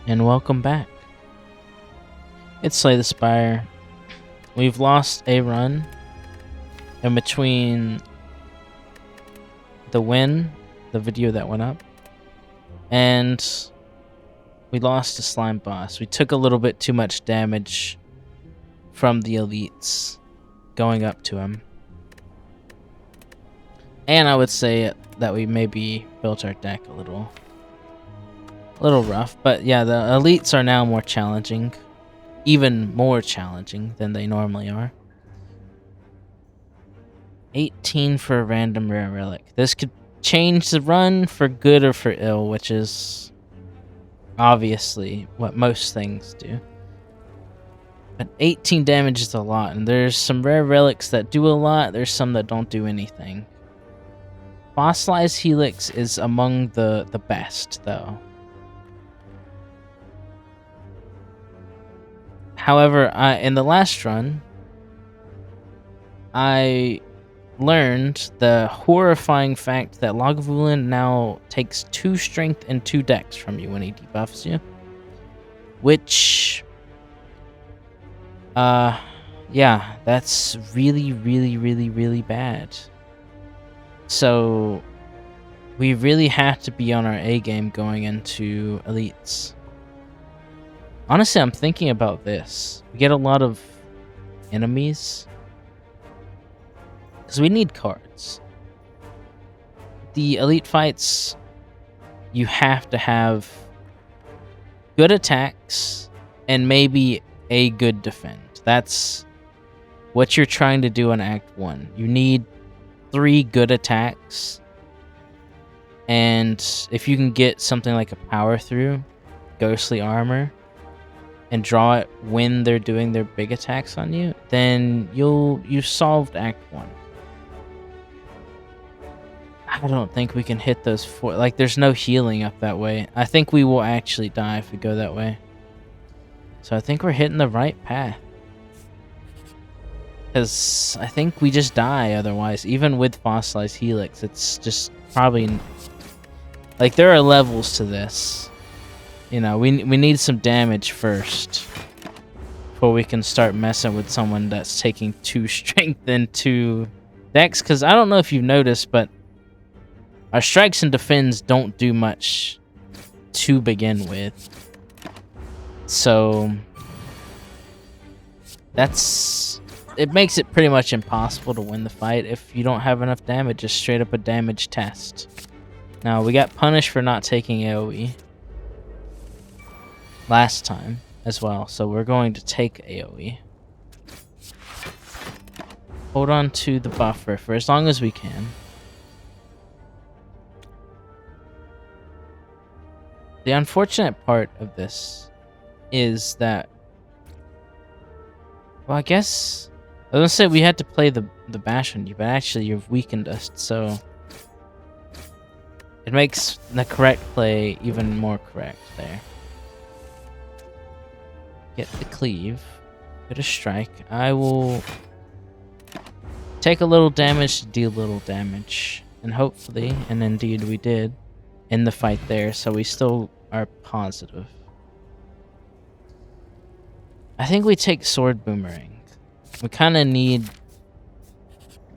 and welcome back. It's Slay the Spire. We've lost a run in between the win, the video that went up, and we lost a slime boss. We took a little bit too much damage from the elites going up to him. And I would say that we maybe built our deck a little rough. But yeah, the elites are now more challenging. Even more challenging than they normally are. 18 for a random rare relic. This could change the run for good or for ill, which is obviously what most things do. But 18 damage is a lot, and there's some rare relics that do a lot, there's some that don't do anything. Fossilized Helix is among the best, though. However, in the last run, I learned the horrifying fact that Lagavulin now takes 2 strength and 2 dex from you when he debuffs you. Which, yeah, that's really bad. So, we really have to be on our A game going into elites. Honestly, I'm thinking about this. We get a lot of enemies, because we need cards. The elite fights, you have to have good attacks and maybe a good defend. That's what you're trying to do in Act 1. You need 3 good attacks, and if you can get something like a power through, ghostly armor, and draw it when they're doing their big attacks on you, then you've solved Act 1. I don't think we can hit those 4. Like, there's no healing up that way. I think we will actually die if we go that way. So I think we're hitting the right path. Because I think we just die otherwise. Even with Fossilized Helix, it's just probably... Like, there are levels to this. You know, we need some damage first before we can start messing with someone that's taking 2 strength and 2 dex. Because I don't know if you've noticed, but our strikes and defends don't do much to begin with. So it makes it pretty much impossible to win the fight if you don't have enough damage. Just straight up a damage test. Now, we got punished for not taking AoE last time as well, so we're going to take AoE. Hold on to the buffer for as long as we can. The unfortunate part of this is that, well, I guess I was gonna say we had to play the bash on you, but actually you've weakened us, so it makes the correct play even more correct there. Get the cleave, get a strike. I will take a little damage to deal little damage, and hopefully, and indeed we did, in the fight there, so we still are positive. I think we take Sword Boomerang. We kind of need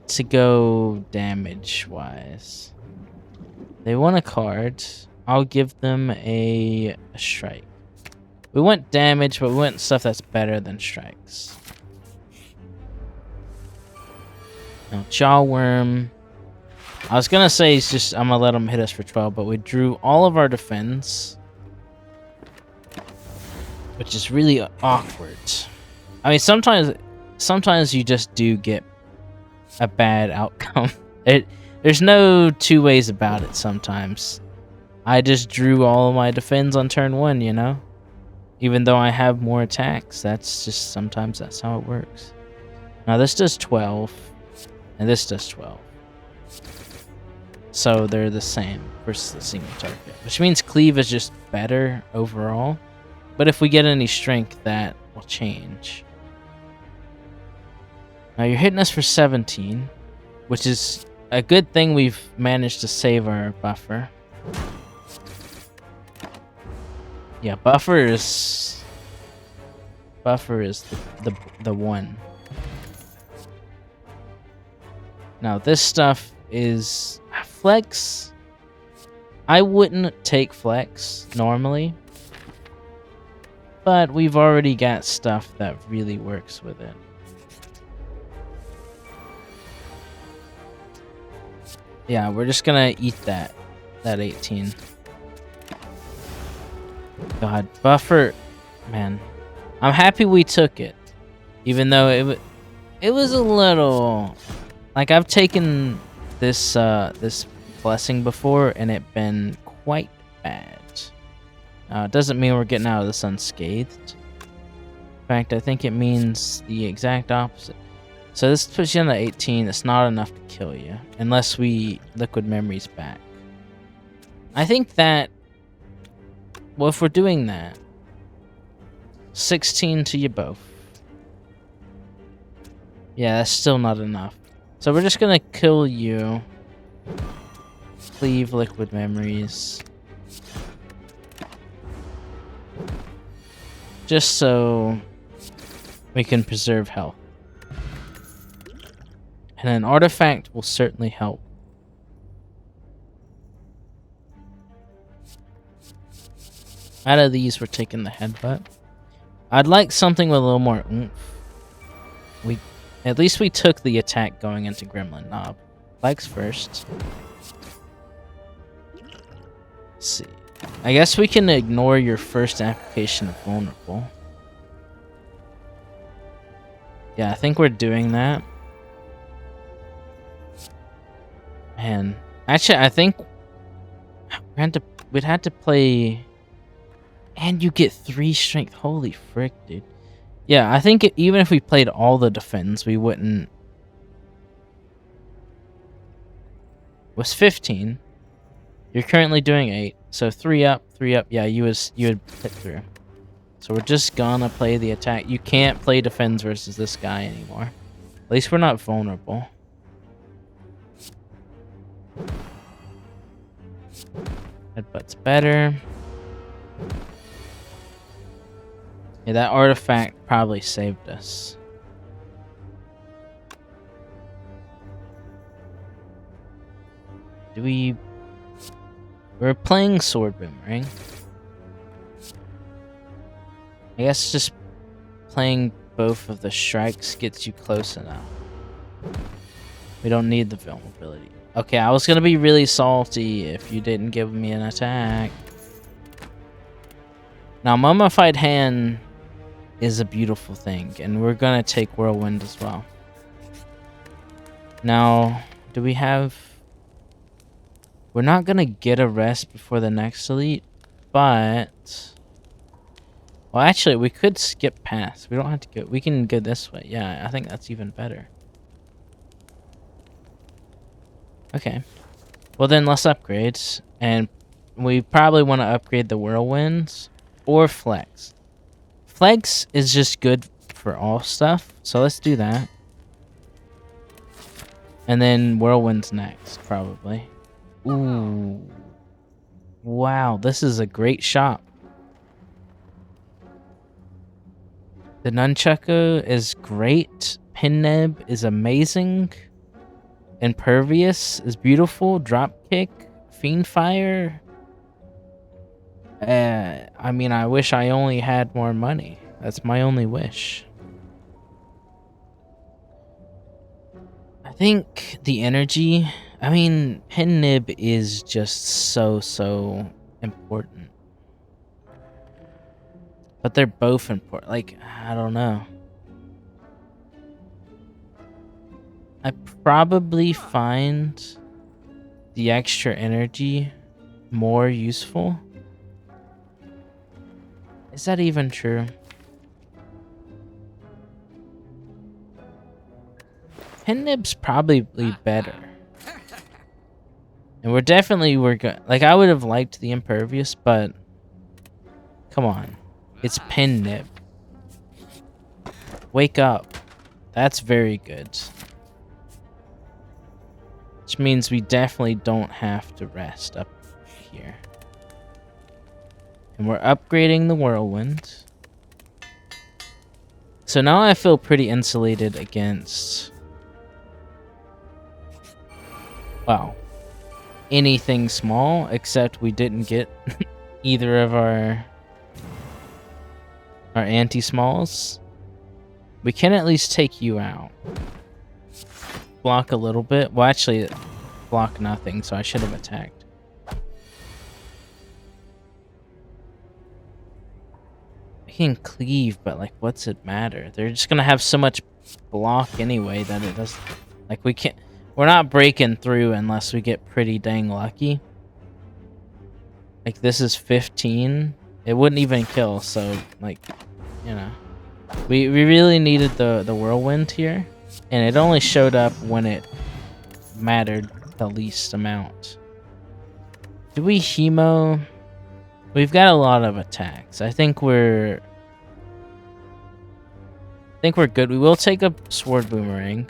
to go damage-wise. They want a card. I'll give them a strike. We want damage, but we want stuff that's better than strikes. Now, Jawworm. I was gonna say he's just, I'm gonna let him hit us for 12, but we drew all of our defense, which is really awkward. I mean, sometimes you just do get a bad outcome. There's no 2 ways about it sometimes. I just drew all of my defense on turn 1, you know? Even though I have more attacks, sometimes that's how it works. Now this does 12, and this does 12. So they're the same versus the single target, which means cleave is just better overall. But if we get any strength, that will change. Now you're hitting us for 17, which is a good thing. We've managed to save our buffer. Yeah, buffer is the one. Now this stuff is flex. I wouldn't take flex normally, but we've already got stuff that really works with it. Yeah, we're just gonna eat that 18. God, buffer, man. I'm happy we took it, even though it was a little like I've taken this this blessing before and it been quite bad. It doesn't mean we're getting out of this unscathed. In fact, I think it means the exact opposite. So this puts you on the 18. It's not enough to kill you unless we liquid memories back. I think that, well, if we're doing that, 16 to you both. Yeah, that's still not enough. So we're just gonna kill you. Cleave liquid memories. Just so we can preserve health. And an artifact will certainly help. Out of these, we're taking the headbutt. I'd like something with a little more oomph. At least we took the attack going into Gremlin Knob. Legs first. Let's see. I guess we can ignore your first application of vulnerable. Yeah, I think we're doing that. Man, actually, I think we'd had to play. And you get 3 strength. Holy frick, dude. Yeah, I think even if we played all the defense, we wouldn't. It was 15. You're currently doing 8, so 3 up, 3 up. Yeah, you would hit through. So we're just gonna play the attack. You can't play defense versus this guy anymore. At least we're not vulnerable. Headbutt's better. Yeah, that artifact probably saved us. We're playing Sword Boomerang. I guess just playing both of the strikes gets you close enough. We don't need the vulnerability. Okay, I was gonna be really salty if you didn't give me an attack. Now, Mummified Hand is a beautiful thing, and we're gonna take Whirlwind as well. Now, do we have... We're not gonna get a rest before the next elite, but... Well, actually, we could skip past. We don't have to go... We can go this way. Yeah, I think that's even better. Okay. Well, then let's upgrade, and we probably want to upgrade the Whirlwinds or Flex. Flex is just good for all stuff, so let's do that. And then Whirlwind's next, probably. Ooh. Wow, this is a great shop. The Nunchaku is great. Pinneb is amazing. Impervious is beautiful. Dropkick. Fiendfire. I mean, I wish I only had more money. That's my only wish. I think the energy... I mean, Pinnib is just so important. But they're both important. Like, I don't know. I probably find the extra energy more useful. Is that even true? Pinnib's probably better. And we're good. Like, I would have liked the Impervious, but come on. It's Pinnib. Wake up. That's very good. Which means we definitely don't have to rest up here. And we're upgrading the whirlwind. So now I feel pretty insulated against, well, anything small, except we didn't get either of our anti-smalls. We can at least take you out. Block a little bit. Well, actually, block nothing, so I should have attacked. I can cleave, but like, what's it matter? They're just gonna have so much block anyway that it doesn't. Like, we can't. We're not breaking through unless we get pretty dang lucky. Like, this is 15. It wouldn't even kill, so like, you know, we really needed the whirlwind here, and it only showed up when it mattered the least amount. Do we hemo? We've got a lot of attacks. I think we're good. We will take a sword boomerang.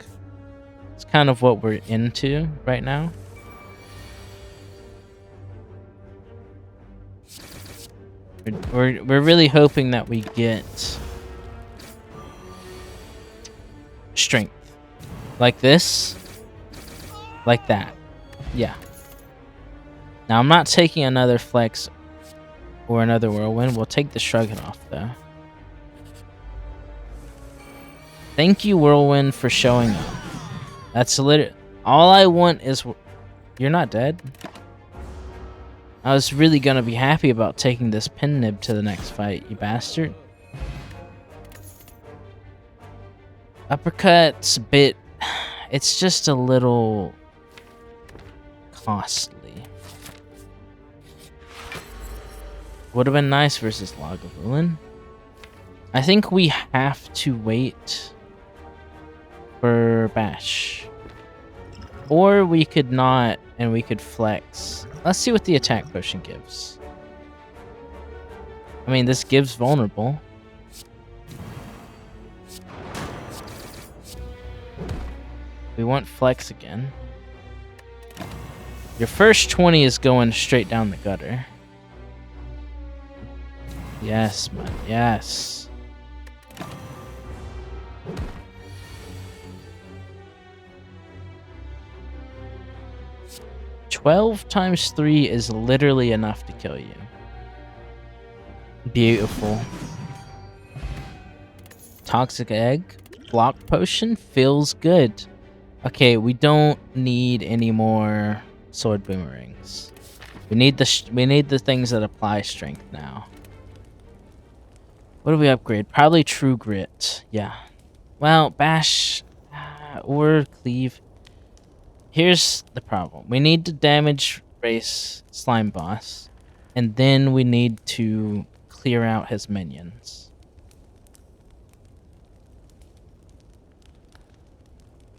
It's kind of what we're into right now. We're really hoping that we get strength. Like this. Like that. Yeah. Now I'm not taking another flex or another whirlwind. We'll take the shrug it off though. Thank you, whirlwind, for showing up. That's literally all I want is. You're not dead. I was really gonna be happy about taking this pin nib to the next fight, you bastard. Uppercut's a bit. It's just a little costly. Would have been nice versus Lagavulin. I think we have to wait for Bash. Or we could not, and we could flex. Let's see what the attack potion gives. I mean, this gives vulnerable. We want flex again. Your first 20 is going straight down the gutter. Yes, man. Yes. $12 times 3 is literally enough to kill you. Beautiful. Toxic egg. Block potion feels good. Okay, we don't need any more sword boomerangs. We need the things that apply strength now. What do we upgrade? Probably True Grit. Yeah. Well, Bash or Cleave. Here's the problem. We need to damage race Slime Boss, and then we need to clear out his minions.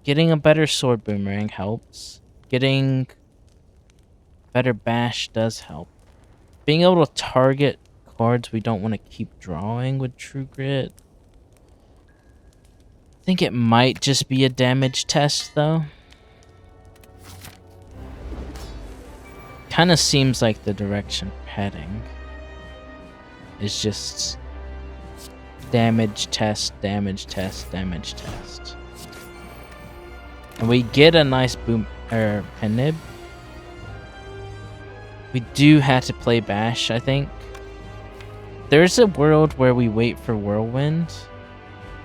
Getting a better sword boomerang helps. Getting better Bash does help. Being able to target cards we don't want to keep drawing with True Grit. I think it might just be a damage test, though. Kind of seems like the direction we're heading is just damage test, damage test, damage test. And we get a nice boom pen nib. We do have to play Bash, I think. There's a world where we wait for Whirlwind.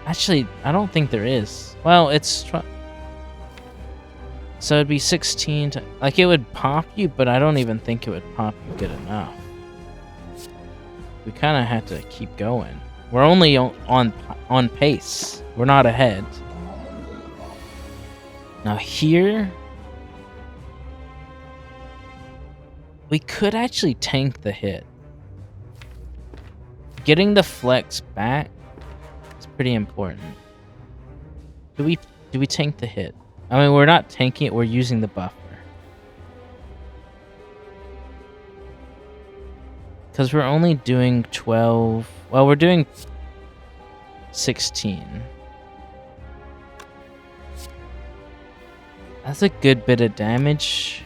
Actually, I don't think there is. Well, it's... So it'd be 16 to... Like, it would pop you, but I don't even think it would pop you good enough. We kind of have to keep going. We're only on pace. We're not ahead. Now here... We could actually tank the hit. Getting the flex back is pretty important. Do we tank the hit? I mean, we're not tanking it, we're using the buffer. Because we're only doing 12... Well, we're doing 16. That's a good bit of damage.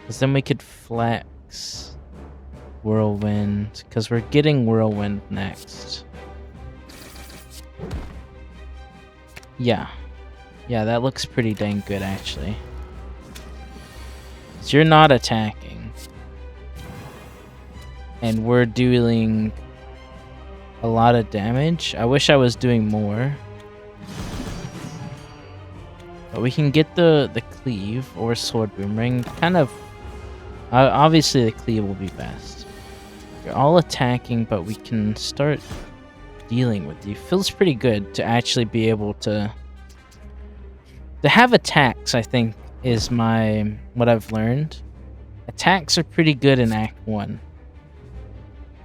Because then we could flex. Whirlwind, because we're getting Whirlwind next. Yeah. Yeah, that looks pretty dang good, actually. So you're not attacking. And we're dealing a lot of damage. I wish I was doing more. But we can get the cleave or sword boomerang. Kind of... obviously the cleave will be best. You're all attacking, but we can start dealing with you. Feels pretty good to actually be able to have attacks, I think, is what I've learned. Attacks are pretty good in Act 1.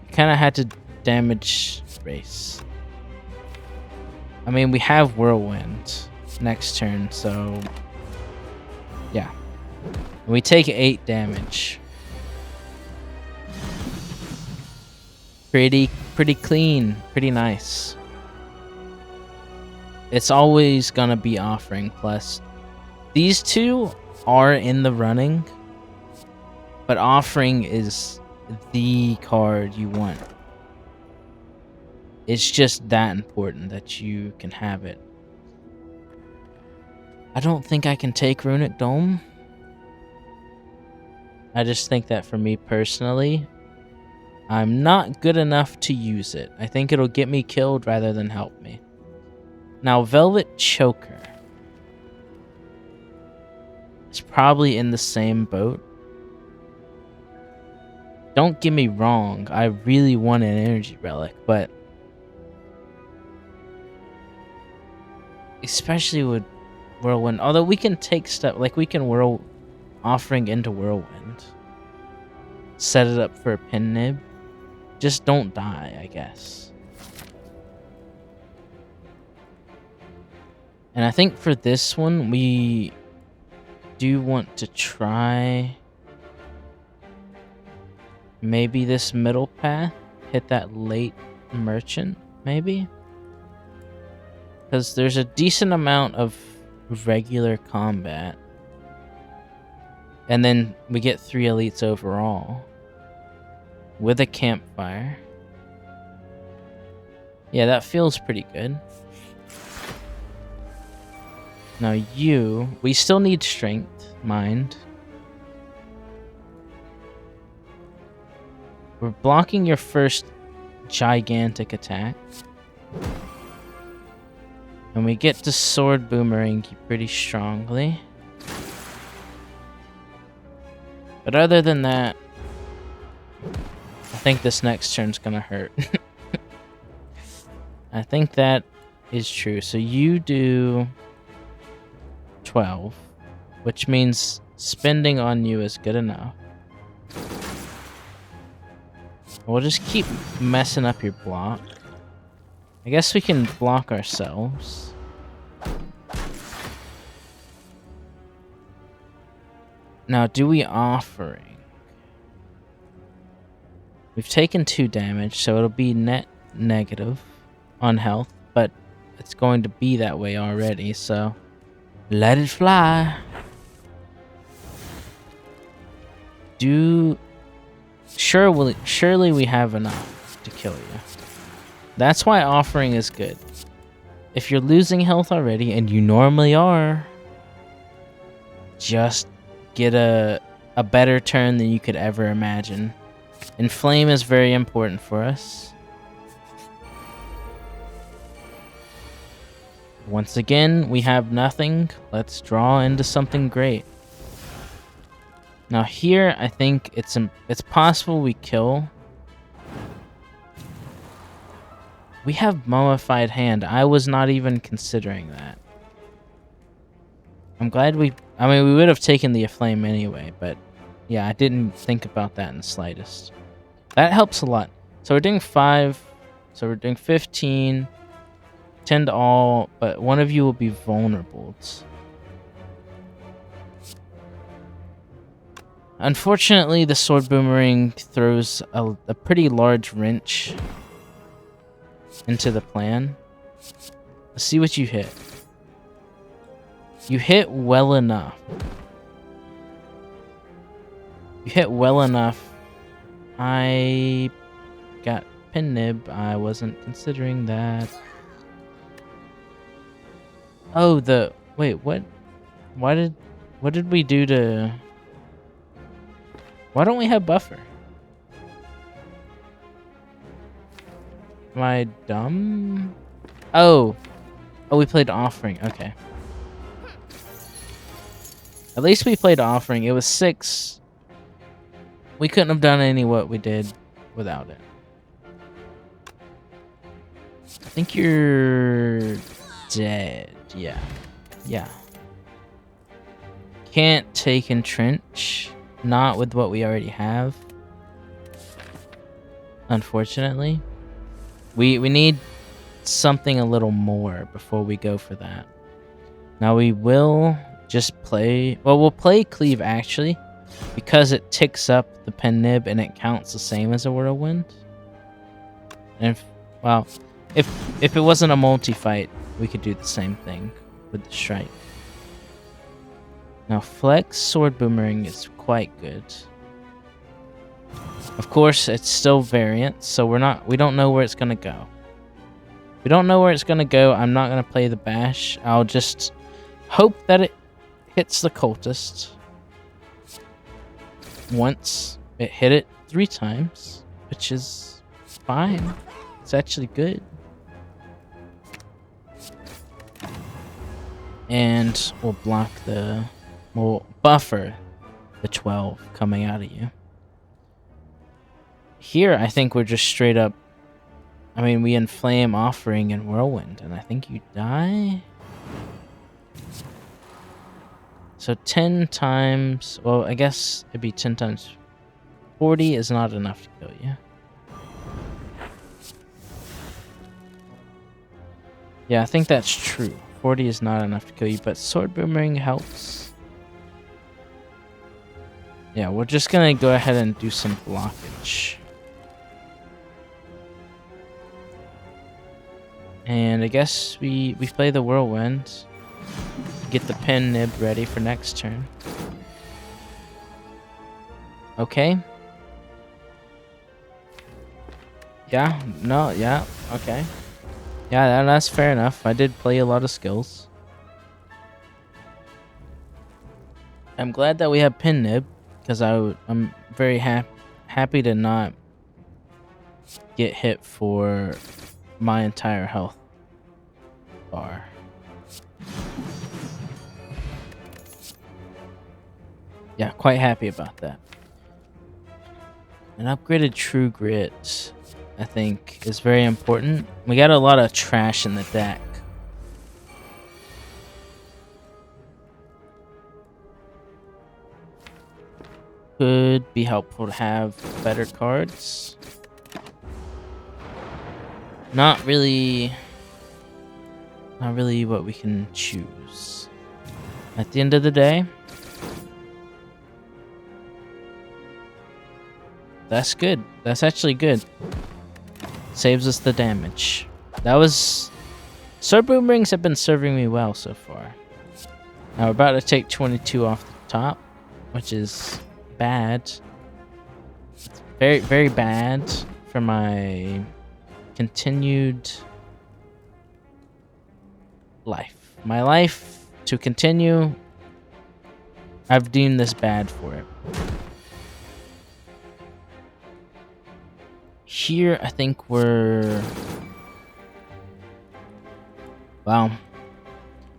You kind of had to damage race. I mean, we have Whirlwind next turn, so yeah. And we take 8 damage. Pretty clean, pretty nice. It's always gonna be Offering plus. These two are in the running, but Offering is the card you want. It's just that important that you can have it. I don't think I can take Runic Dome. I just think that for me personally, I'm not good enough to use it. I think it'll get me killed rather than help me. Now, Velvet Choker is probably in the same boat. Don't get me wrong, I really want an energy relic, but especially with Whirlwind, although we can take stuff, like we can whirl Offering into Whirlwind. Set it up for a pin nib. Just don't die, I guess. And I think for this one, we do want to try maybe this middle path. Hit that late merchant, maybe? Because there's a decent amount of regular combat. And then we get 3 elites overall. With a campfire. Yeah, that feels pretty good. Now we still need strength, mind. We're blocking your first gigantic attack. And we get to sword boomerang you pretty strongly. But other than that, I think this next turn's gonna hurt. I think that is true. So you do 12, which means spending on you is good enough. We'll just keep messing up your block. I guess we can block ourselves. Now, do we Offering? We've taken 2 damage, so it'll be net negative on health, but it's going to be that way already, so let it fly. Surely we have enough to kill you. That's why Offering is good. If you're losing health already, and you normally are, just get a better turn than you could ever imagine. Inflame is very important for us. Once again, we have nothing. Let's draw into something great. Now here, I think it's possible we kill. We have Mummified Hand. I was not even considering that. I'm glad we would have taken the Aflame anyway, but yeah, I didn't think about that in the slightest. That helps a lot. So we're doing 5, so we're doing 15, 10 to all, but one of you will be vulnerable. Unfortunately, the sword boomerang throws a pretty large wrench into the plan. Let's see what you hit. You hit well enough. You hit well enough I got pin nib. I wasn't considering that. Oh, wait, what? What did we do to... Why don't we have buffer? Am I dumb? Oh, we played offering. Okay. At least we played offering. It was 6. We couldn't have done any what we did without it. I think you're dead. Yeah. Yeah. Can't take entrench. Not with what we already have. Unfortunately. We need something a little more before we go for that. Now we will just play... Well, we'll play Cleave actually. Because it ticks up the pen nib and it counts the same as a whirlwind. And if it wasn't a multi-fight, we could do the same thing with the strike. Now flex sword boomerang is quite good. Of course, it's still variant, so we don't know where it's gonna go. We don't know where it's gonna go. I'm not gonna play the bash. I'll just hope that it hits the cultist. Once it hit it 3 times, which is fine. It's actually good. And we'll buffer the 12 coming out of you. Here, I think we're just straight up... I mean, we inflame offering and whirlwind, and I think you die. So 10 times... Well, I guess it'd be 10 times 40 is not enough to kill you. Yeah, I think that's true. 40 is not enough to kill you, but sword boomerang helps. Yeah, we're just gonna go ahead and do some blockage. And I guess we play the whirlwind. Get the pin nib ready for next turn. Okay. Yeah, no, yeah, okay. Yeah, that's fair enough. I did play a lot of skills. I'm glad that we have pin nib, because I'm very happy to not get hit for my entire health bar. Yeah, quite happy about that. An upgraded True Grit, I think, is very important. We got a lot of trash in the deck. Could be helpful to have better cards. Not really what we can choose. At the end of the day, that's good. That's actually good. Saves us the damage. That was... Sword boomerangs have been serving me well so far. Now we're about to take 22 off the top, which is bad. It's very, very bad for my continued life. My life to continue, I've deemed this bad for it. Here, I think we're... Wow. I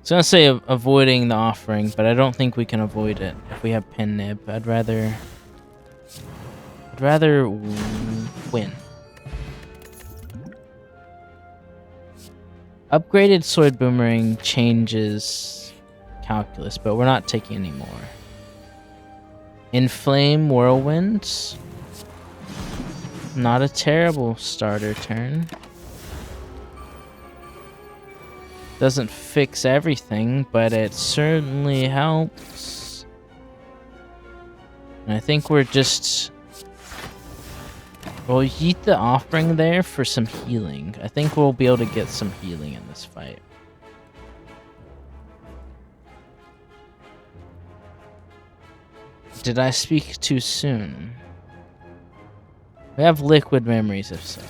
was gonna say avoiding the offering, but I don't think we can avoid it if we have pin nib. I'd rather win. Upgraded sword boomerang changes calculus, but we're not taking any more. Inflame whirlwinds. Not a terrible starter turn. Doesn't fix everything, but it certainly helps. And I think we're just... We'll yeet the offering there for some healing. I think we'll be able to get some healing in this fight. Did I speak too soon? We have liquid memories if so.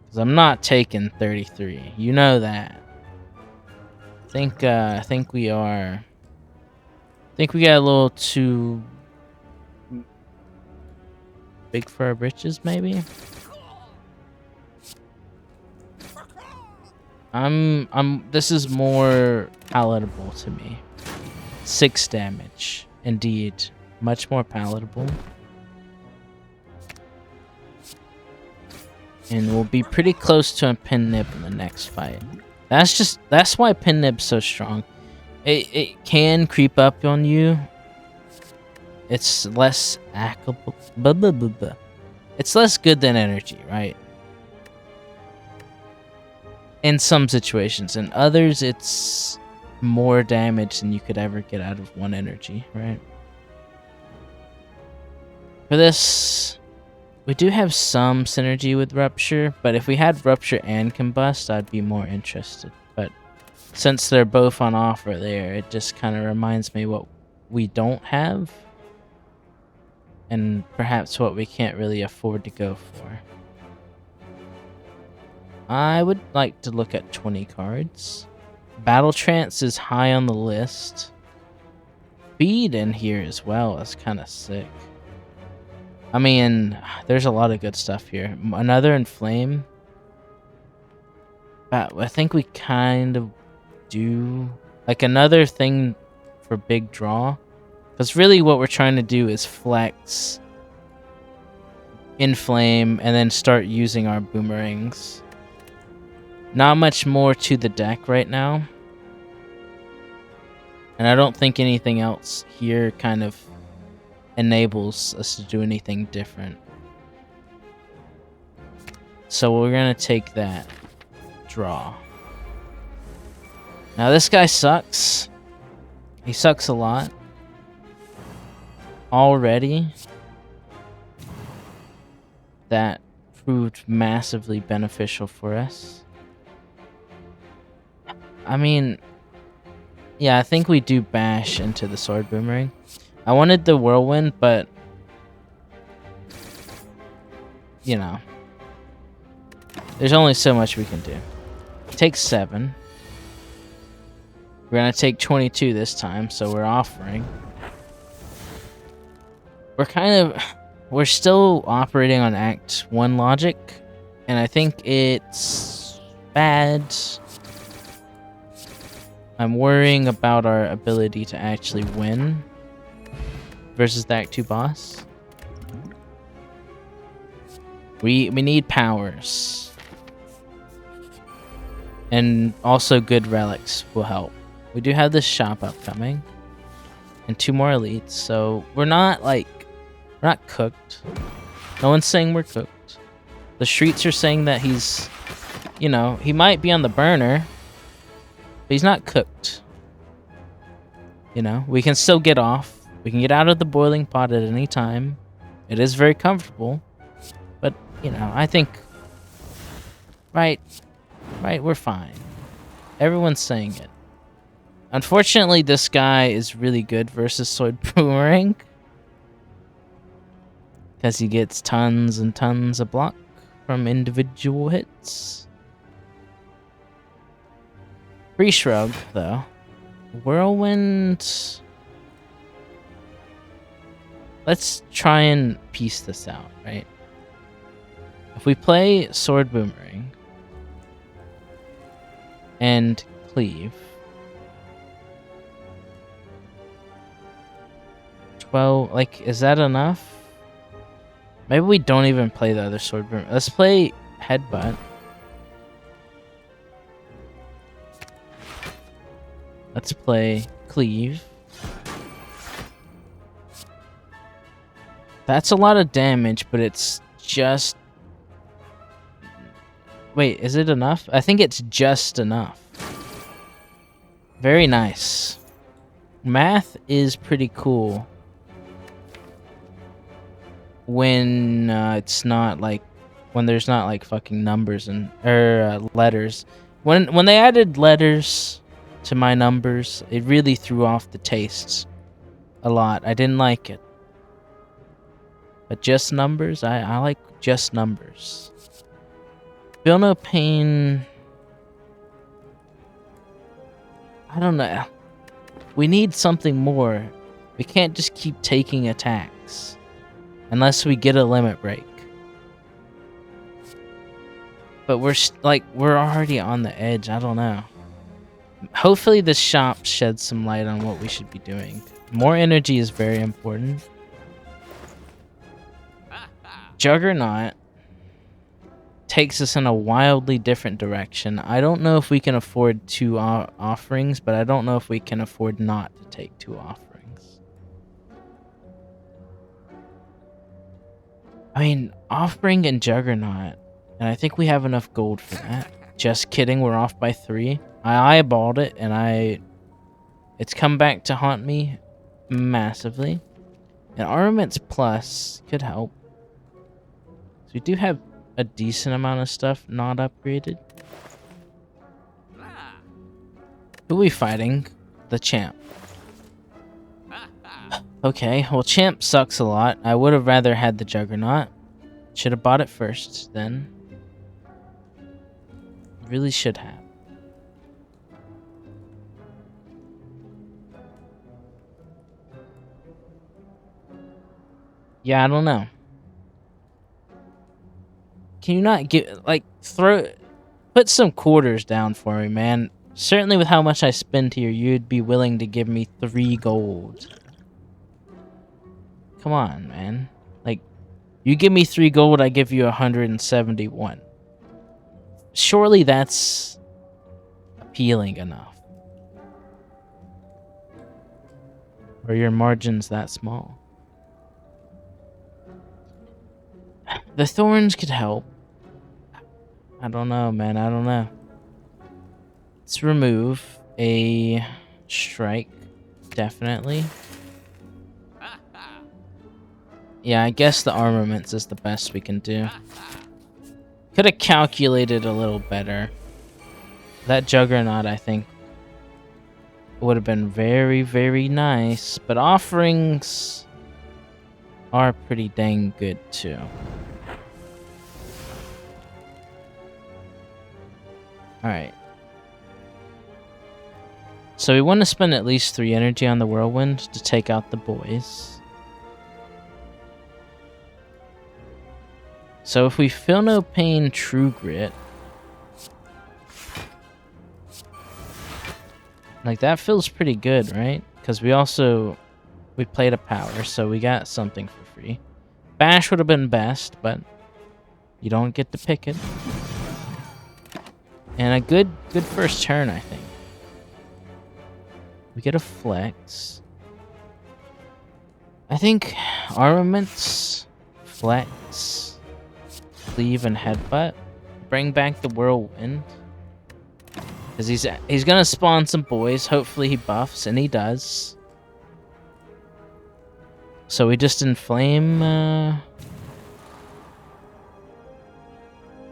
Because I'm not taking 33. You know that. I think we are. I think we got a little too big for our britches, maybe. This is more palatable to me. 6 damage. Indeed. Much more palatable. And we'll be pretty close to a pin nib in the next fight. That's why pin nib's so strong. It can creep up on you. It's less hackable. It's less good than energy, right? In some situations. In others, it's more damage than you could ever get out of one energy, right? For this, we do have some synergy with Rupture, but if we had Rupture and Combust, I'd be more interested. But since they're both on offer there, it just kind of reminds me what we don't have, and perhaps what we can't really afford to go for. I would like to look at 20 cards. Battle Trance is high on the list. Speed in here as well is kind of sick. I mean, there's a lot of good stuff here. Another Inflame. But I think we kind of do like another thing for big draw. Because really what we're trying to do is flex, Inflame, and then start using our boomerangs. Not much more to the deck right now. And I don't think anything else here kind of enables us to do anything different. So we're going to take that draw. Now this guy sucks. He sucks a lot. Already. That proved massively beneficial for us. I mean, yeah, I think we do bash into the Sword Boomerang. I wanted the Whirlwind, but, you know, there's only so much we can do. Take 7. We're going to take 22 this time, so we're offering. We're still operating on Act 1 logic, and I think it's bad. I'm worrying about our ability to actually win versus the Act 2 boss. We need powers. And also good relics will help. We do have this shop upcoming. And 2 more elites, so we're not cooked. No one's saying we're cooked. The streets are saying that he's, you know, he might be on the burner, but he's not cooked. You know, we can still get off. We can get out of the boiling pot at any time. It is very comfortable. But, you know, I think, right, we're fine. Everyone's saying it. Unfortunately, this guy is really good versus Sword Boomerang. Because he gets tons and tons of block from individual hits. Free Shrug, though. Whirlwind. Let's try and piece this out, right? If we play Sword Boomerang and Cleave, 12, like, is that enough? Maybe we don't even play the other Sword Boomerang. Let's play Headbutt. Let's play Cleave. That's a lot of damage, but it's just... Wait, is it enough? I think it's just enough. Very nice. Math is pretty cool. When it's not like... When there's not like fucking numbers and... letters. When they added letters to my numbers, it really threw off the tastes a lot. I didn't like it. But just numbers, I like just numbers. Feel no pain. I don't know. We need something more. We can't just keep taking attacks unless we get a limit break. But we're already on the edge. I don't know. Hopefully this shop sheds some light on what we should be doing. More energy is very important. Juggernaut takes us in a wildly different direction. I don't know if we can afford 2 offerings, but I don't know if we can afford not to take 2 offerings. I mean, offering and Juggernaut, and I think we have enough gold for that. Just kidding, we're off by 3. I eyeballed it, and it's come back to haunt me massively. And Armaments Plus could help. So we do have a decent amount of stuff not upgraded. Who are we fighting? The champ. Okay, well, champ sucks a lot. I would have rather had the Juggernaut. Should have bought it first, then. Really should have. Yeah, I don't know. Can you not put some quarters down for me, man? Certainly with how much I spend here, you'd be willing to give me 3 gold. Come on, man. Like, you give me 3 gold, I give you 171. Surely that's appealing enough. Or your margin's that small. The thorns could help. I don't know, man. I don't know. Let's remove a strike. Definitely. Yeah, I guess the armaments is the best we can do. Could have calculated a little better. That Juggernaut, I think, would have been very, very nice. But offerings are pretty dang good, too. Alright. So we want to spend at least 3 energy on the Whirlwind to take out the boys. So if we feel no pain, True Grit. Like, that feels pretty good, right? Because we played a power, so we got something for free. Bash would have been best, but you don't get to pick it. And a good first turn, I think. We get a flex. I think armaments, flex, cleave, and headbutt. Bring back the Whirlwind. Because he's gonna spawn some boys. Hopefully he buffs, and he does. So we just inflame.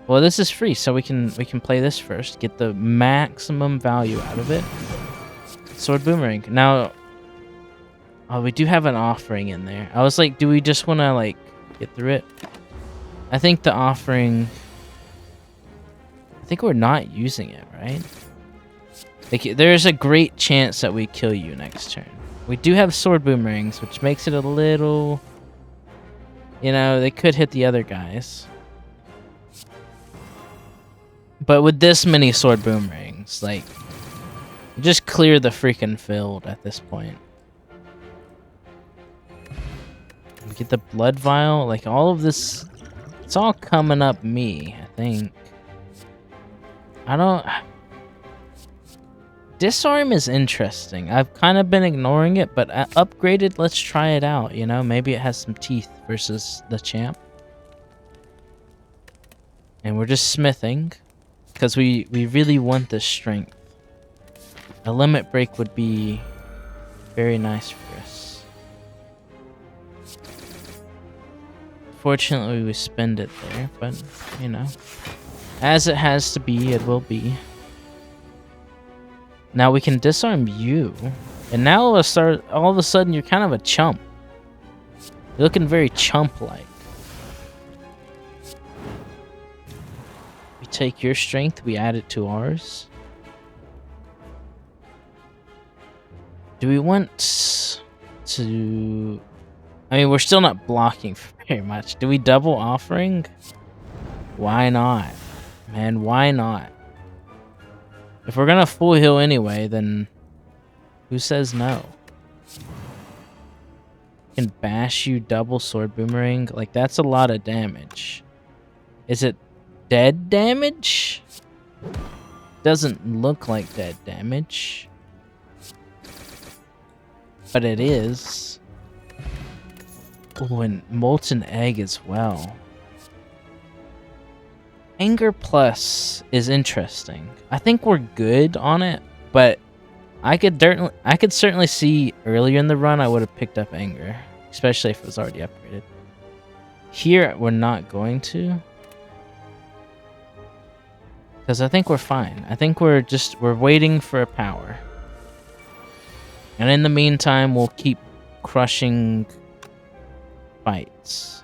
Well, this is free, so we can play this first. Get the maximum value out of it. Sword Boomerang. Now, oh, we do have an offering in there. I was like, do we just want to like get through it? I think the offering. I think we're not using it, right? Like, there's a great chance that we kill you next turn. We do have Sword Boomerangs, which makes it a little. You know, they could hit the other guys. But with this many Sword Boomerangs, like, just clear the freaking field at this point. Get the Blood Vial, like, all of this, it's all coming up me, I think. Disarm is interesting. I've kind of been ignoring it, but upgraded, let's try it out, you know? Maybe it has some teeth versus the champ. And we're just smithing. Because we really want this strength. A limit break would be very nice for us. Fortunately, we spend it there, but, you know. As it has to be, it will be. Now we can disarm you. And now all of a sudden, you're kind of a chump. You're looking very chump-like. We take your strength, we add it to ours. Do we want to... I mean, we're still not blocking very much. Do we double offering? Why not? Man, why not? If we're gonna full heal anyway, then who says no? Can bash you double sword boomerang? Like, that's a lot of damage. Is it dead damage? Doesn't look like dead damage. But it is. Oh, and molten egg as well. Anger plus is interesting. I think we're good on it, but I could certainly see earlier in the run I would have picked up anger, especially if it was already upgraded. Here we're not going to, because I think we're fine. I think we're waiting for a power, and in the meantime we'll keep crushing fights.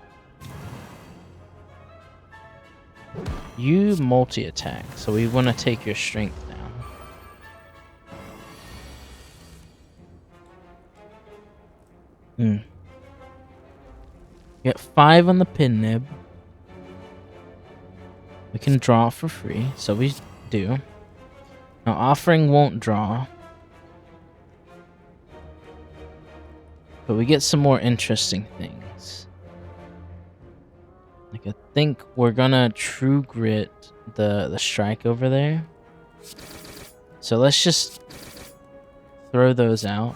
You multi-attack, so we want to take your strength down. Get 5 on the pin nib. We can draw for free, so we do. Now offering won't draw, but we get some more interesting things. Like, I think we're gonna true grit the strike over there. So let's just throw those out.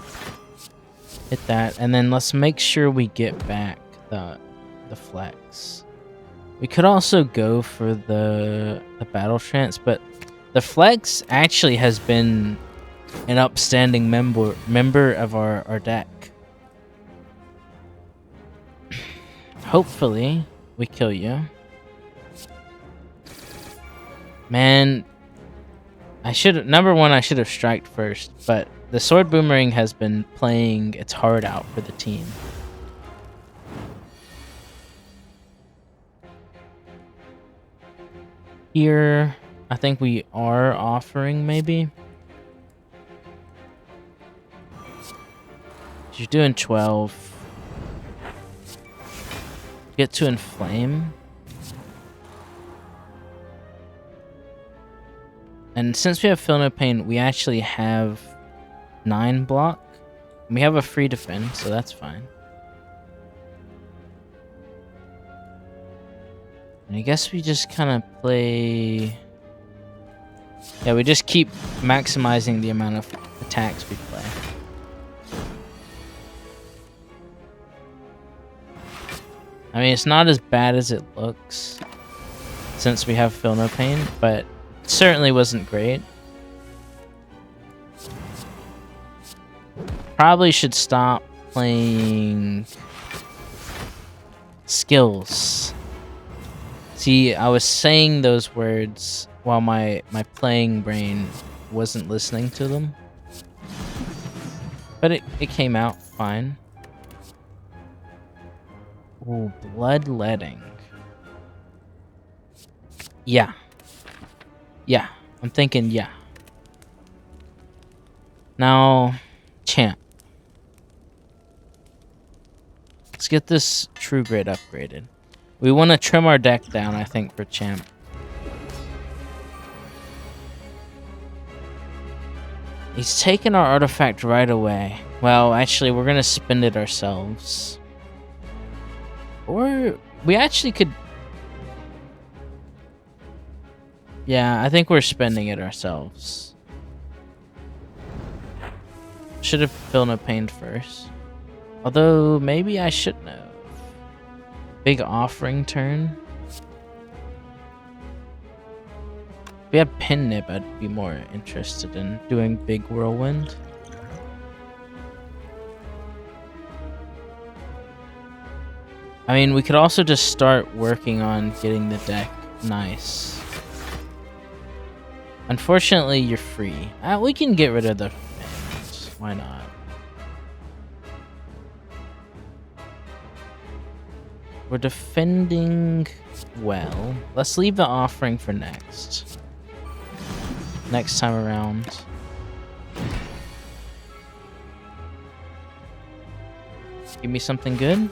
Hit that, and then let's make sure we get back the flex. We could also go for the battle trance, but the flex actually has been an upstanding member of our deck. Hopefully we kill you. Man, number one, I should have striked first, but the sword boomerang has been playing its heart out for the team. Here, I think we are offering, maybe. You're doing 12. Get to inflame. And since we have Feel No Pain, we actually have 9 block. We have a free defend, so that's fine. And I guess we just kind of play... Yeah, we just keep maximizing the amount of attacks we play. I mean, it's not as bad as it looks since we have Feel No Pain, but it certainly wasn't great. Probably should stop playing skills. See, I was saying those words while my playing brain wasn't listening to them. But it came out fine. Ooh, bloodletting. Yeah. Yeah, I'm thinking yeah. Now, champ. Let's get this true grit upgraded. We want to trim our deck down, I think, for champ. He's taking our artifact right away. Well, actually, we're going to spend it ourselves. Or we actually could... Yeah, I think we're spending it ourselves. Should have Feel No Pain first. Although, maybe I shouldn't have. Big offering turn. If we had Pin Nib, I'd be more interested in doing Big Whirlwind. I mean, we could also just start working on getting the deck nice. Unfortunately, you're free. We can get rid of the fans. Why not? We're defending well. Let's leave the offering for next time around. Give me something good.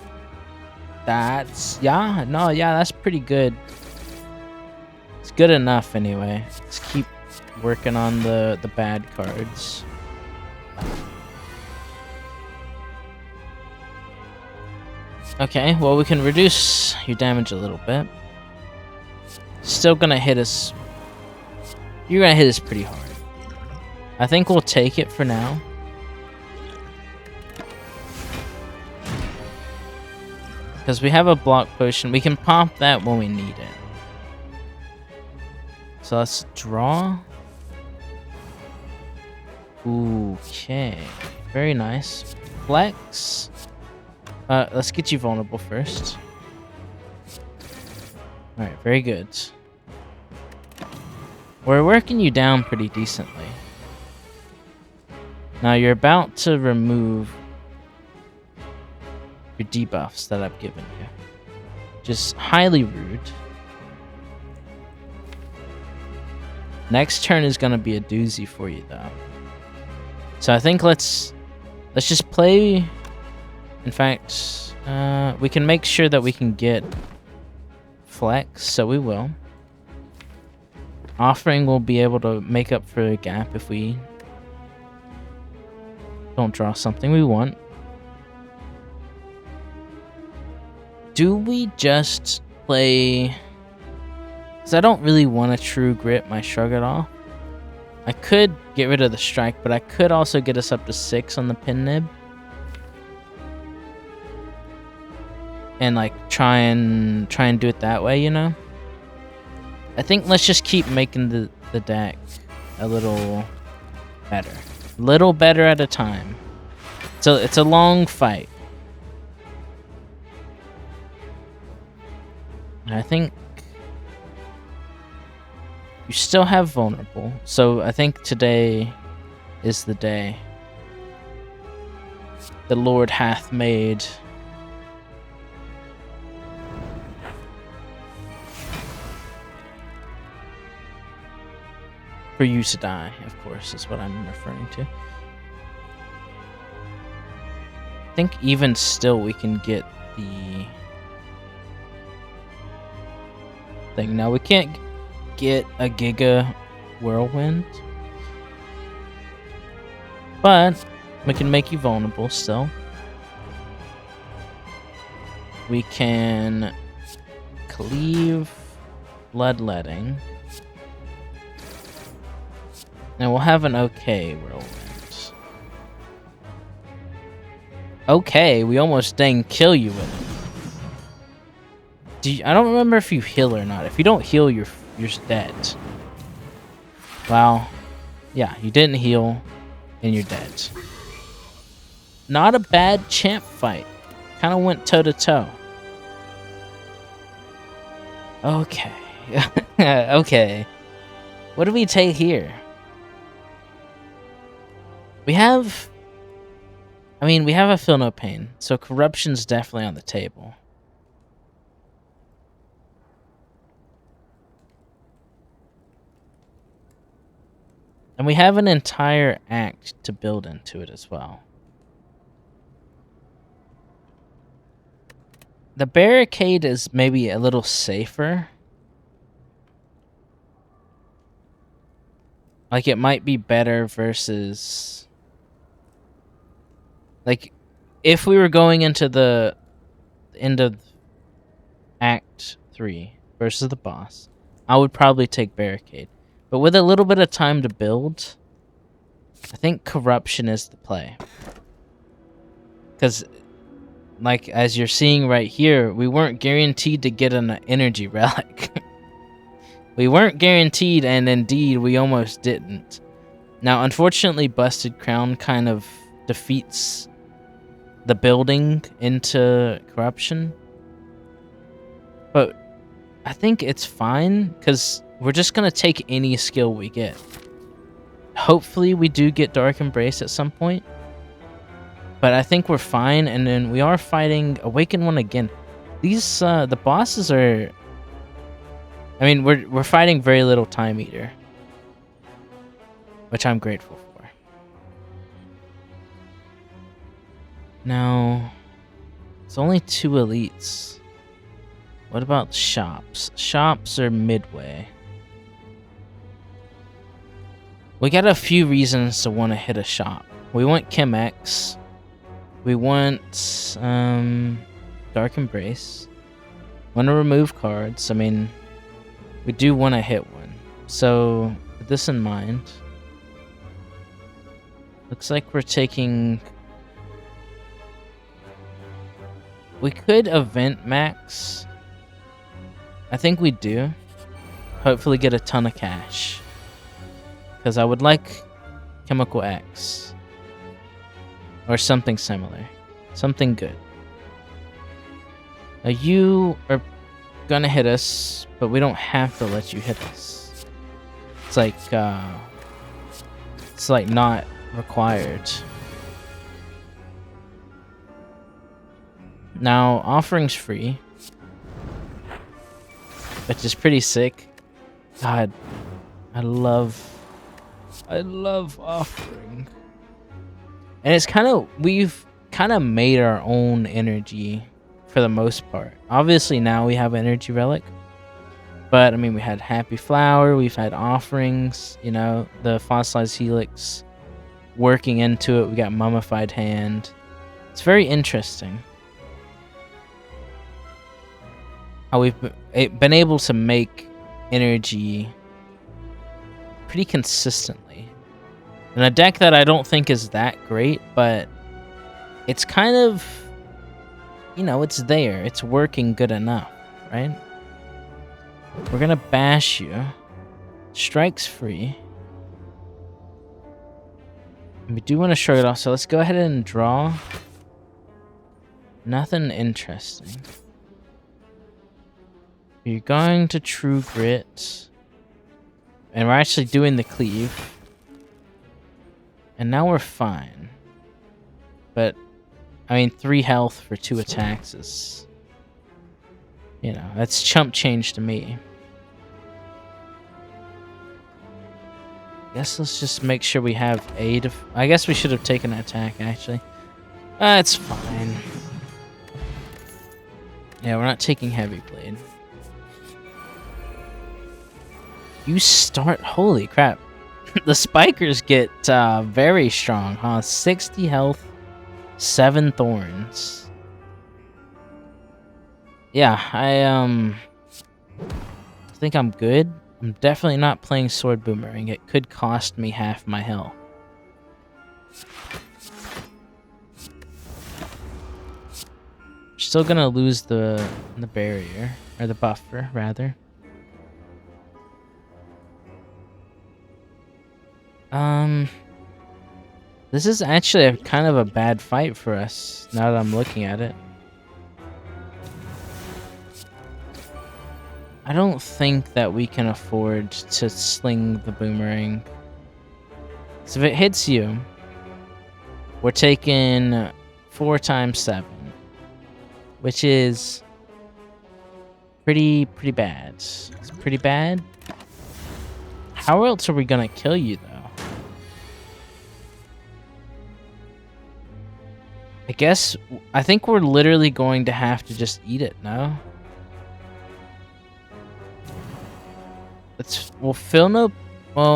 That's that's pretty good. It's good enough anyway. Let's keep working on the bad cards. Okay, well, we can reduce your damage a little bit. Still gonna hit us. You're gonna hit us pretty hard. I think we'll take it for now. Because we have a block potion. We can pop that when we need it. So let's draw. Okay. Very nice. Flex. Let's get you vulnerable first. Alright, very good. We're working you down pretty decently. Now you're about to remove your debuffs that I've given you. Just highly rude. Next turn is gonna be a doozy for you though. So I think let's just play. In fact, we can make sure that we can get flex, so we will. Offering will be able to make up for a gap if we don't draw something we want. Do we just play... Because I don't really want a true grit my shrug it off. I could get rid of the strike, but I could also get us up to 6 on the pin nib. And like try and do it that way, you know? I think let's just keep making the deck a little better. A little better at a time. So it's a long fight. And I think you still have vulnerable. So I think today is the day the Lord hath made. For you to die, of course, is what I'm referring to. I think even still we can get the thing. Now we can't get a Giga Whirlwind, but we can make you vulnerable still. We can cleave Bloodletting. And we'll have an okay Whirlwind. Okay, we almost dang kill you with it. I don't remember if you heal or not. If you don't heal, you're dead. Well, yeah, you didn't heal, and you're dead. Not a bad champ fight. Kind of went toe to toe. Okay. Okay. What do we take here? We have a Feel No Pain, so Corruption's definitely on the table. And we have an entire act to build into it as well. The Barricade is maybe a little safer. Like, it might be better versus... Like, if we were going into the end of Act 3 versus the boss, I would probably take Barricade. But with a little bit of time to build, I think Corruption is the play. Because, like, as you're seeing right here, we weren't guaranteed to get an energy relic. We weren't guaranteed, and indeed, we almost didn't. Now, unfortunately, Busted Crown kind of defeats the building into Corruption. But I think it's fine, because we're just going to take any skill we get. Hopefully, we do get Dark Embrace at some point. But I think we're fine, and then we are fighting Awaken One again. These the bosses are. I mean, we're fighting very little time eater, which I'm grateful for. Now, it's only 2 elites. What about shops? Shops are midway. We got a few reasons to want to hit a shop. We want Chem X. We want Dark Embrace. Want to remove cards. I mean, we do want to hit one. So, with this in mind, looks like we're taking... We could event max. I think we do. Hopefully get a ton of cash. Because I would like Chemical X. Or something similar. Something good. Now you are gonna hit us, but we don't have to let you hit us. It's like not required. Now, offering's free. Which is pretty sick. God, I love offering. And it's we've kind of made our own energy for the most part. Obviously now we have energy relic. But I mean, we had Happy Flower, we've had offerings, you know, the fossilized helix working into it. We got mummified hand. It's very interesting how we've been able to make energy pretty consistently. In a deck that I don't think is that great, but it's kind of, you know, it's there. It's working good enough, right? We're gonna bash you. Strike's free. And we do want to shrug it off, so let's go ahead and draw. Nothing interesting. You're going to True Grit. And we're actually doing the cleave. And now we're fine. But, I mean, 3 health for 2 attacks is... You know, that's chump change to me. Guess let's just make sure we have a I guess we should have taken an attack, actually. It's fine. Yeah, we're not taking Heavy Blade. You start... Holy crap. The spikers get very strong, huh? 60 health, 7 thorns. Yeah, I think I'm good. I'm definitely not playing Sword Boomerang. It could cost me half my health. Still gonna lose the barrier, or the buffer, rather. This is actually a kind of a bad fight for us, now that I'm looking at it. I don't think that we can afford to sling the boomerang. So if it hits you, we're taking 4 times 7, which is pretty bad. It's pretty bad. How else are we gonna kill you, though? I think we're literally going to have to just eat it, no? Well,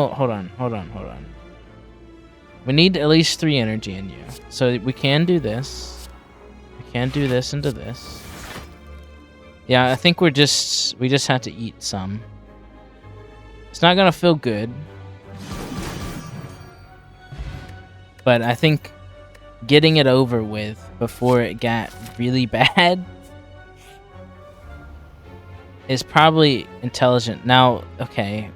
hold on. We need at least 3 energy in you. So we can do this. We can do this into this. Yeah, I think we just have to eat some. It's not gonna feel good. But I think getting it over with before it got really bad is probably intelligent. Now, okay.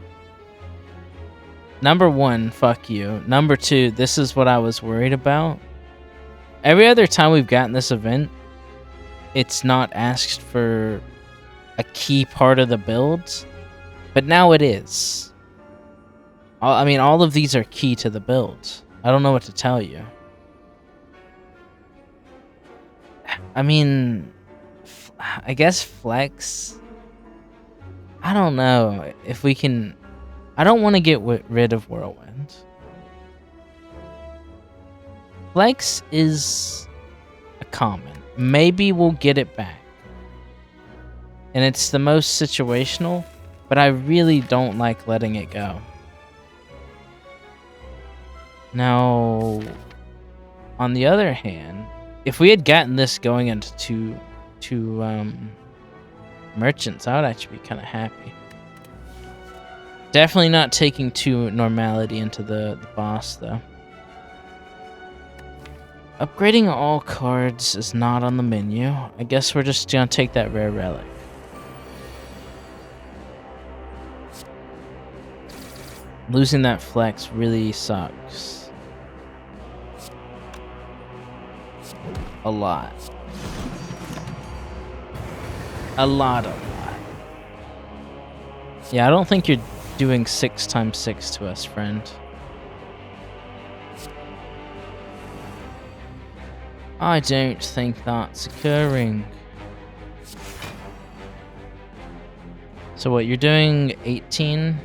Number 1, fuck you. Number 2, this is what I was worried about. Every other time we've gotten this event, it's not asked for a key part of the build, but now it is. I mean, all of these are key to the build. I don't know what to tell you. I mean, I guess flex. I don't know if we can. I don't want to get rid of Whirlwind. Flex is a common. Maybe we'll get it back. And it's the most situational, but I really don't like letting it go. Now, on the other hand, if we had gotten this going into two merchants, I would actually be kind of happy. Definitely not taking 2 normality into the boss, though. Upgrading all cards is not on the menu. I guess we're just gonna take that rare relic. Losing that flex really sucks. A lot. A lot. Yeah, I don't think you're doing 6 times 6 to us, friend. I don't think that's occurring. So what, you're doing 18?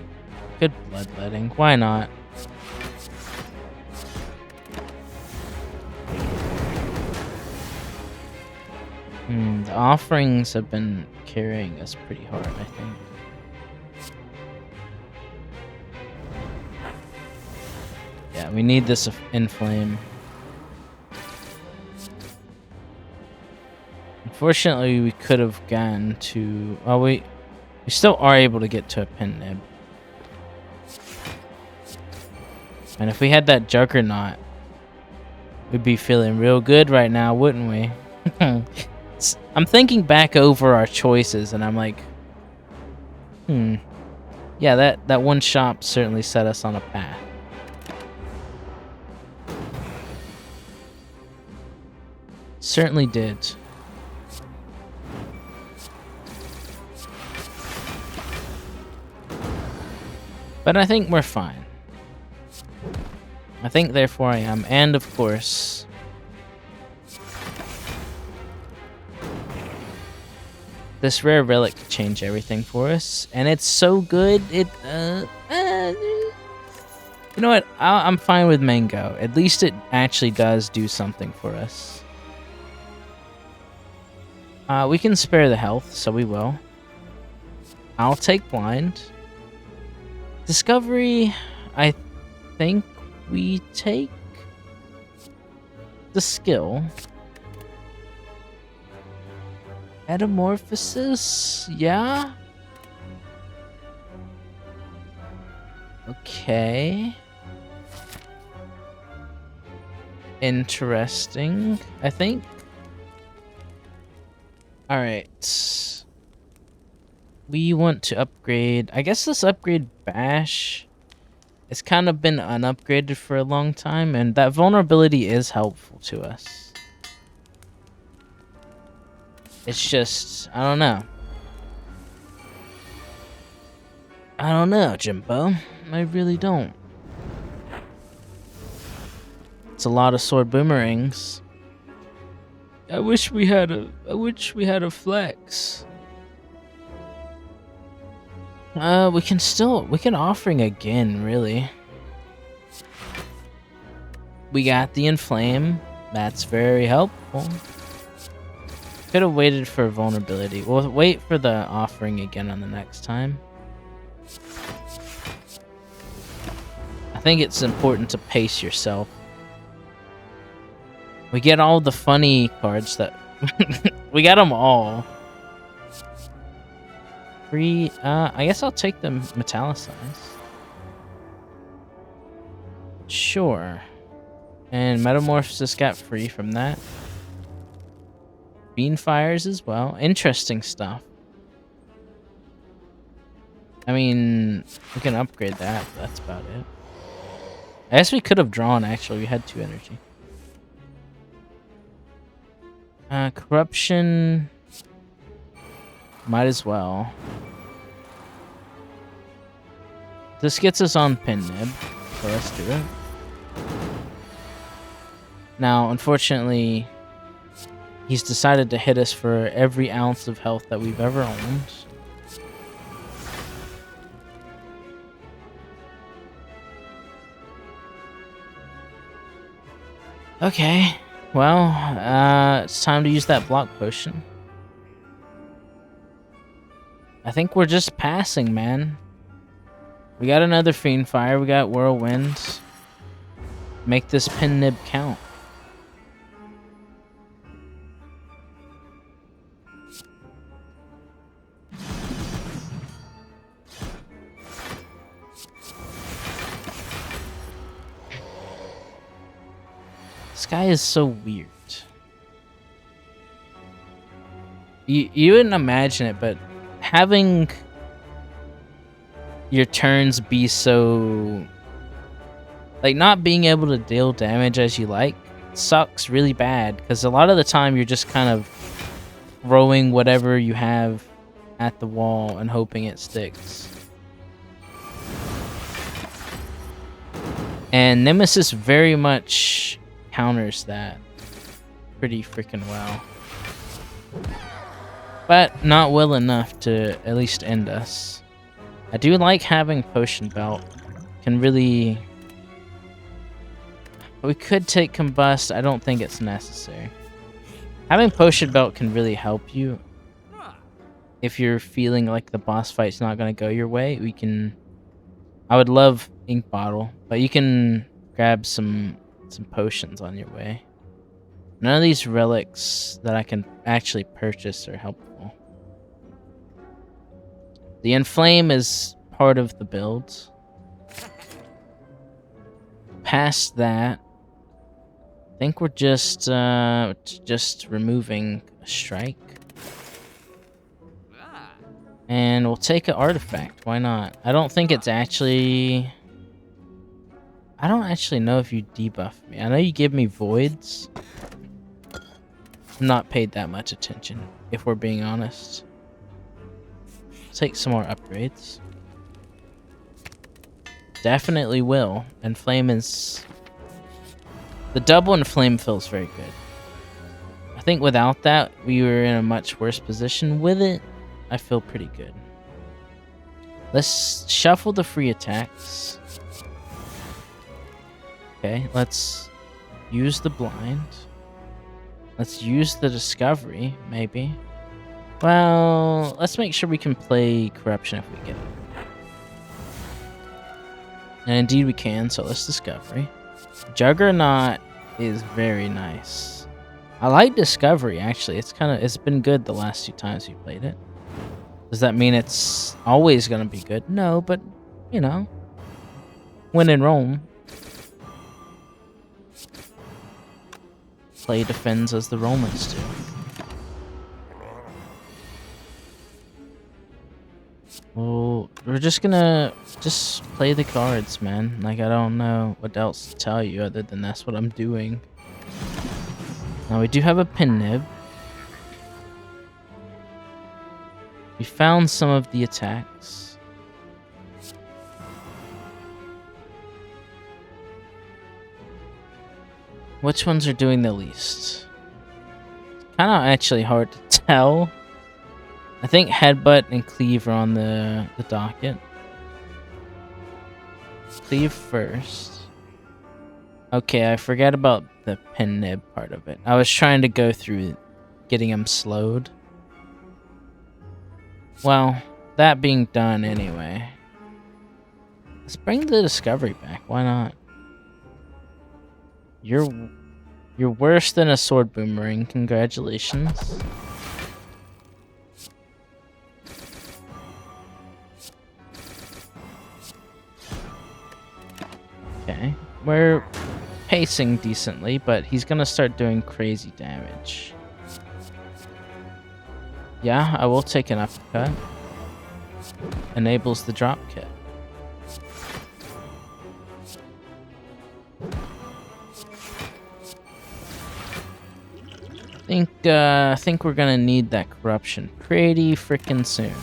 Good bloodletting. Why not? The offerings have been carrying us pretty hard, I think. Yeah, we need this inflame. Unfortunately, we could have gotten to... Well, we still are able to get to a pin nib. And if we had that Juggernaut, we'd be feeling real good right now, wouldn't we? I'm thinking back over our choices, and I'm like, yeah, that one shop certainly set us on a path. Certainly did. But I think we're fine. I think therefore I am. And of course, this rare relic could change everything for us. And it's so good, you know what? I'm fine with Mango. At least it actually does do something for us. We can spare the health, so we will. I'll take Blind. Discovery, I think we take the skill. Metamorphosis, yeah. Okay. Interesting, I think. All right. We want to upgrade. I guess let's upgrade Bash. It's kind of been unupgraded for a long time, and that vulnerability is helpful to us. It's just, I don't know. I don't know, Jimbo. I really don't. It's a lot of sword boomerangs. I wish we had a flex. We can offering again, really. We got the inflame. That's very helpful. Could have waited for vulnerability. We'll wait for the offering again on the next time. I think it's important to pace yourself. We get all the funny cards that... we got them all. Free, I guess I'll take them metallicized. Sure. And Metamorphosis got free from that. Bean fires as well. Interesting stuff. I mean, we can upgrade that, but that's about it. I guess we could have drawn, actually. We had 2 energy. Corruption... Might as well. This gets us on pin nib, so let's do it. Now, unfortunately, he's decided to hit us for every ounce of health that we've ever owned. Okay, well, it's time to use that block potion. I think we're just passing, man. We got another Fiend Fire, we got Whirlwind. Make this pin nib count. This guy is so weird. You wouldn't imagine it, but having your turns be so... like, not being able to deal damage as you like sucks really bad, because a lot of the time you're just kind of throwing whatever you have at the wall and hoping it sticks. And Nemesis very much counters that pretty freaking well. But not well enough to at least end us. I do like having Potion Belt. Can really... we could take Combust. I don't think it's necessary. Having Potion Belt can really help you. If you're feeling like the boss fight's not going to go your way, we can... I would love Ink Bottle, but you can grab some potions on your way. None of these relics that I can actually purchase are helpful. The Inflame is part of the build. Past that, I think we're just removing a strike. And we'll take an artifact. Why not? I don't think it's actually... I don't actually know if you debuff me. I know you give me voids. I've not paid that much attention, if we're being honest. Take some more upgrades. Definitely will. And Flame is... the double and Flame feels very good. I think without that, we were in a much worse position. With it, I feel pretty good. Let's shuffle the free attacks. Okay, let's use the blind. Let's use the discovery, maybe. Well, let's make sure we can play corruption if we get it. And indeed we can, so let's discovery. Juggernaut is very nice. I like discovery, actually. It's been good the last 2 times we played it. Does that mean it's always gonna be good? No, but you know, when in Rome, play defends as the Romans do. Well, we're just gonna play the cards, man. Like, I don't know what else to tell you other than that's what I'm doing. Now we do have a pin nib. We found some of the attacks. Which ones are doing the least? Kind of actually hard to tell. I think Headbutt and Cleave are on the docket. Cleave first. Okay, I forgot about the pin nib part of it. I was trying to go through getting him slowed. Well, that being done anyway. Let's bring the discovery back. Why not? You're worse than a sword boomerang. Congratulations. Okay, we're pacing decently, but he's gonna start doing crazy damage. Yeah, I will take an uppercut. Enables the drop kit. I think we're gonna need that corruption pretty freaking soon.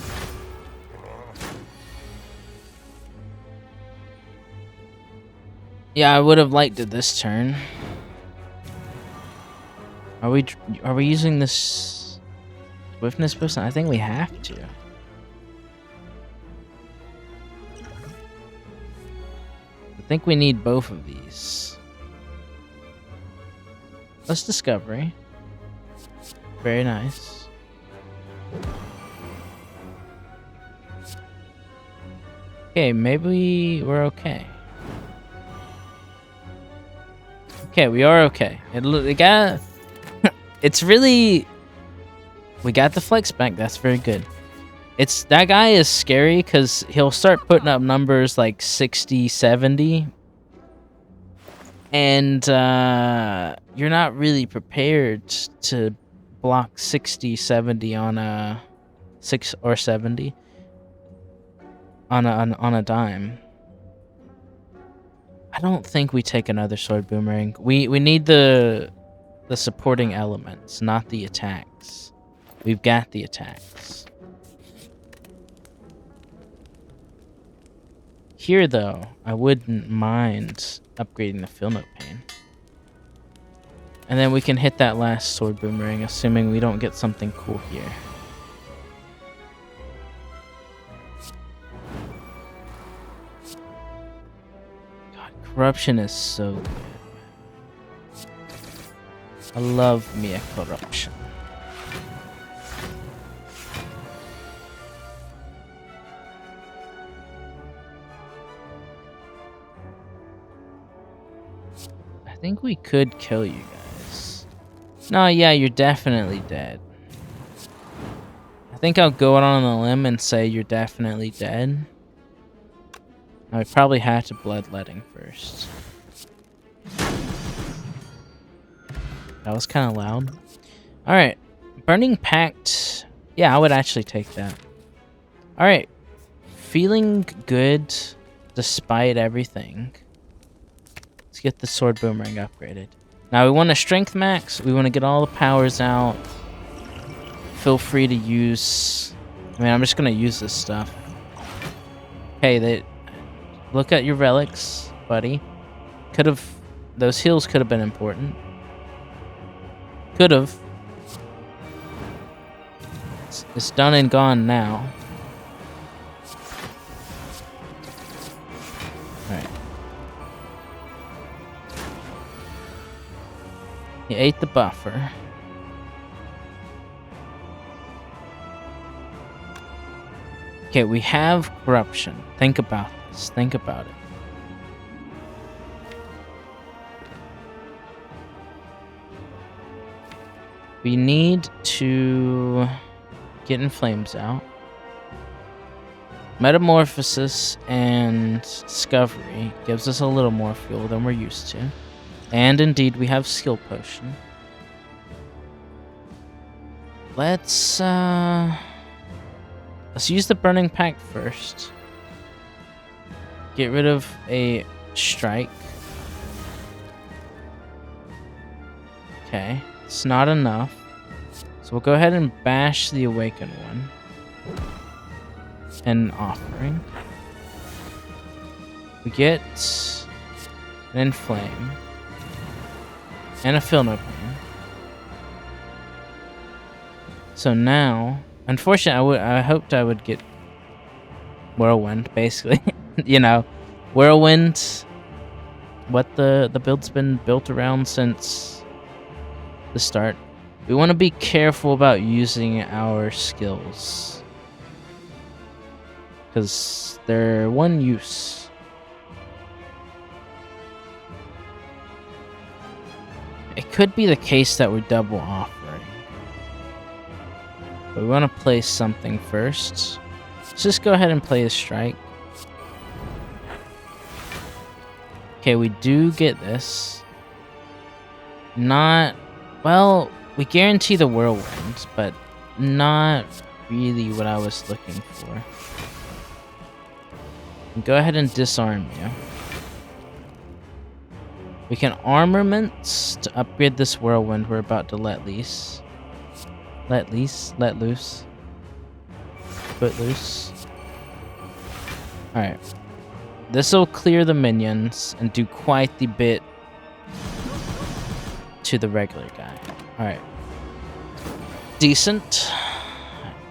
Yeah, I would have liked it this turn. Are we using this swiftness boost? I think we have to. I think we need both of these. Let's discovery. Very nice. Okay, maybe we're okay. Okay, we are okay. It got. It's really. We got the flex back. That's very good. That guy is scary because he'll start putting up numbers like 60, 70. And you're not really prepared to block 60, 70 on a 6 or 70 on a dime. I don't think we take another sword boomerang. We need the supporting elements, not the attacks. We've got the attacks. Here, though, I wouldn't mind upgrading the Feel No Pain. And then we can hit that last sword boomerang, assuming we don't get something cool here. God, corruption is so good. I love me a corruption. I think we could kill you guys. No, yeah, you're definitely dead. I think I'll go out on a limb and say you're definitely dead. I probably have to bloodletting first. That was kind of loud. Alright. Burning Pact. Yeah, I would actually take that. Alright. Feeling good despite everything. Let's get the sword boomerang upgraded. Now we want a strength max. We want to get all the powers out. Feel free to use... I mean, I'm just going to use this stuff. Hey, look at your relics, buddy. Those heals could have been important. Could have. It's done and gone now. Alright. He ate the buffer. Okay, we have corruption. Think about this. Think about it. We need to get in flames out. Metamorphosis and discovery gives us a little more fuel than we're used to. And indeed, we have skill potion. Let's use the burning pact first. Get rid of a strike. Okay, it's not enough. So we'll go ahead and bash the awakened one. An offering. We get an inflame. And a Feel No Pain. So now, unfortunately, I hoped I would get Whirlwind, basically. You know, Whirlwind, what the build's been built around since the start. We want to be careful about using our skills. Because they're one use. It could be the case that we're double offering. But we want to place something first. Let's just go ahead and play a strike. Okay, we do get this. Not... Well, we guarantee the whirlwind, but not really what I was looking for. Go ahead and disarm you. We can armaments to upgrade this whirlwind we're about to let loose. Let loose. Put loose. Alright. This will clear the minions and do quite the bit to the regular guy. Alright. Decent.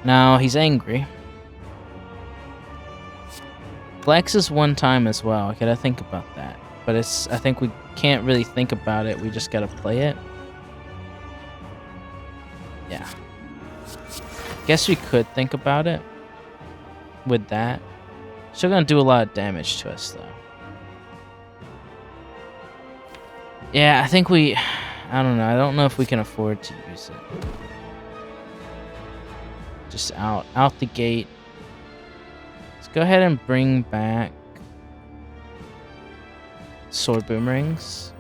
Now he's angry. Flexes one time as well. I gotta think about that. But I think we can't really think about it. We just gotta play it. Yeah. Guess we could think about it with that. Still gonna do a lot of damage to us though. Yeah, I think I don't know. I don't know if we can afford to use it. Just out the gate. Let's go ahead and bring back sword boomerangs.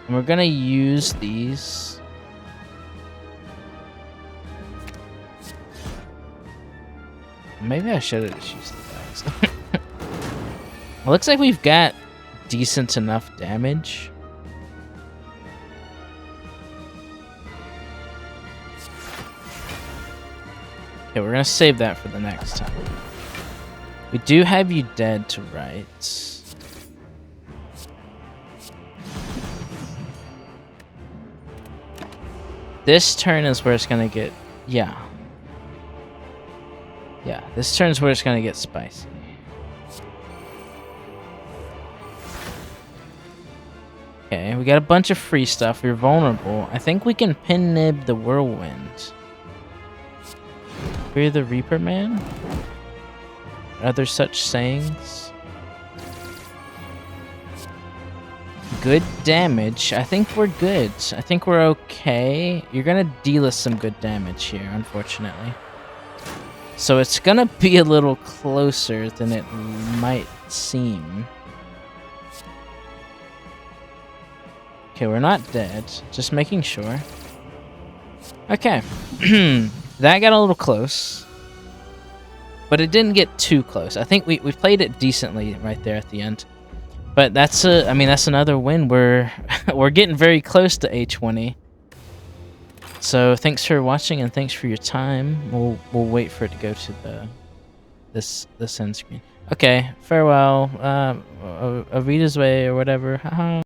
And we're gonna use these. Maybe I should have just used the dice. It looks like we've got decent enough damage. Okay, we're gonna save that for the next time. We do have you dead to rights. This turn is where it's gonna get... Yeah. Yeah, this turn is where it's gonna get spicy. Okay, we got a bunch of free stuff. We're vulnerable. I think we can pin nib the whirlwind. We're the Reaper Man? Other such sayings? Good damage. I think we're good. I think we're okay. You're gonna deal us some good damage here, unfortunately. So it's gonna be a little closer than it might seem. Okay, we're not dead. Just making sure. Okay. That got a little close. But it didn't get too close. I think we played it decently right there at the end. But that's another win. We're getting very close to A20. So thanks for watching and thanks for your time. We'll wait for it to go to this end screen. Okay, farewell. Avita's way or whatever. Haha.